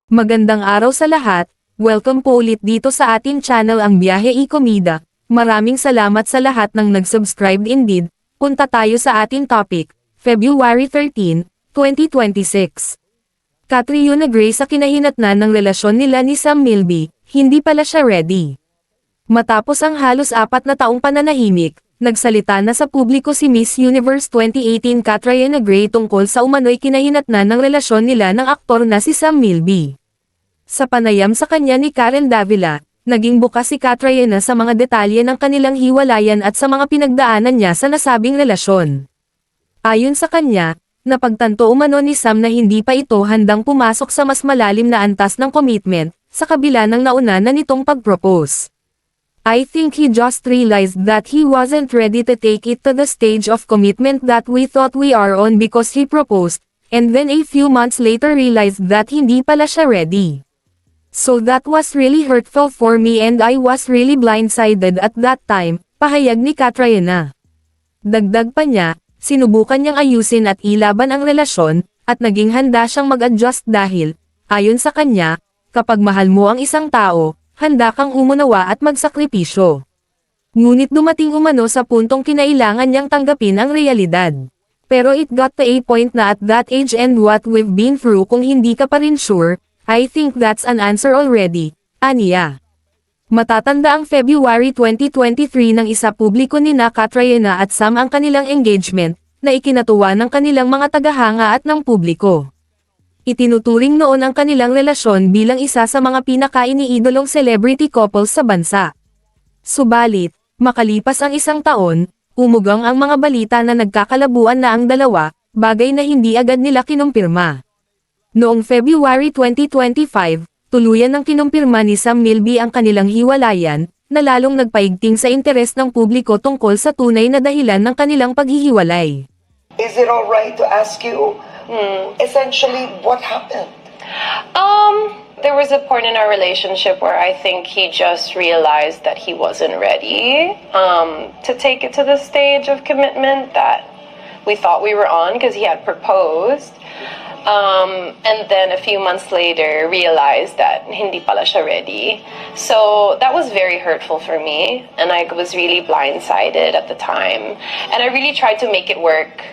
Magandang araw sa lahat, welcome po ulit dito sa ating channel ang Biyahe y Comida. Maraming salamat sa lahat ng nag-subscribe indeed. Punta tayo sa ating topic, February 13, 2026. Catriona Gray sa kinahinatnan ng relasyon nila ni Sam Milby, hindi pala siya ready. Matapos ang halos 4 na taong pananahimik, nagsalita na sa publiko si Miss Universe 2018 Catriona Gray tungkol sa umano'y kinahinatnan ng relasyon nila ng aktor na si Sam Milby. Sa panayam sa kanya ni Karen Davila, naging bukas si Catriona sa mga detalye ng kanilang hiwalayan at sa mga pinagdaanan niya sa nasabing relasyon. Ayon sa kanya, napagtanto umano ni Sam na hindi pa ito handang pumasok sa mas malalim na antas ng commitment, sa kabila ng nauna na nitong pag-propose. I think he just realized that he wasn't ready to take it to the stage of commitment that we thought we are on because he proposed, and then a few months later realized that hindi pala siya ready. So that was really hurtful for me and I was really blindsided at that time, pahayag ni Catriona. Dagdag pa niya, sinubukan niyang ayusin at ilaban ang relasyon, at naging handa siyang mag-adjust dahil, ayon sa kanya, kapag mahal mo ang isang tao, handa kang umunawa at magsakripisyo. Ngunit dumating umano sa puntong kinailangan niyang tanggapin ang realidad. Pero it got to a point na at that age and what we've been through kung hindi ka pa rin sure, I think that's an answer already, aniya. Matatanda ang February 2023 nang isa publiko ni Catriona at Sam ang kanilang engagement, na ikinatuwa ng kanilang mga tagahanga at ng publiko. Itinuturing noon ang kanilang relasyon bilang isa sa mga pinaka-iniidolong celebrity couples sa bansa. Subalit, makalipas ang isang taon, umugang ang mga balita na nagkakalabuan na ang dalawa, bagay na hindi agad nila kinumpirma. Noong February 2025, tuluyan ng kinumpirma ni Sam Milby ang kanilang hiwalayan, na lalong nagpaigting sa interes ng publiko tungkol sa tunay na dahilan ng kanilang paghihiwalay. Is it alright to ask you, essentially, what happened? There was a point in our relationship where I think he just realized that he wasn't ready to take it to the stage of commitment that we thought we were on because he had proposed. And then a few months later realized that hindi pala siya ready. So that was very hurtful for me, and I was really blindsided at the time. And I really tried to make it work.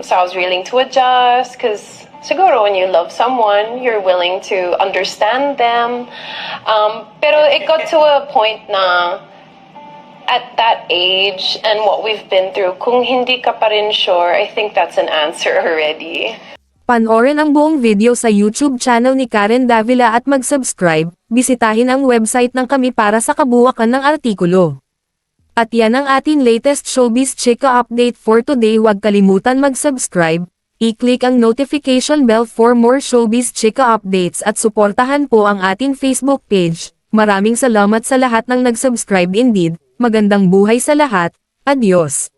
So I was willing to adjust because siguro when you love someone, you're willing to understand them. Pero it got to a point na at that age and what we've been through, kung hindi ka pa rin sure, I think that's an answer already. Panoorin ang buong video sa YouTube channel ni Karen Davila at mag-subscribe, bisitahin ang website ng kami para sa kabuuan ng artikulo. At yan ang ating latest Showbiz Chika update for today. Huwag kalimutan mag-subscribe, i-click ang notification bell for more Showbiz Chika updates at suportahan po ang ating Facebook page. Maraming salamat sa lahat ng nag-subscribe indeed, magandang buhay sa lahat, adios!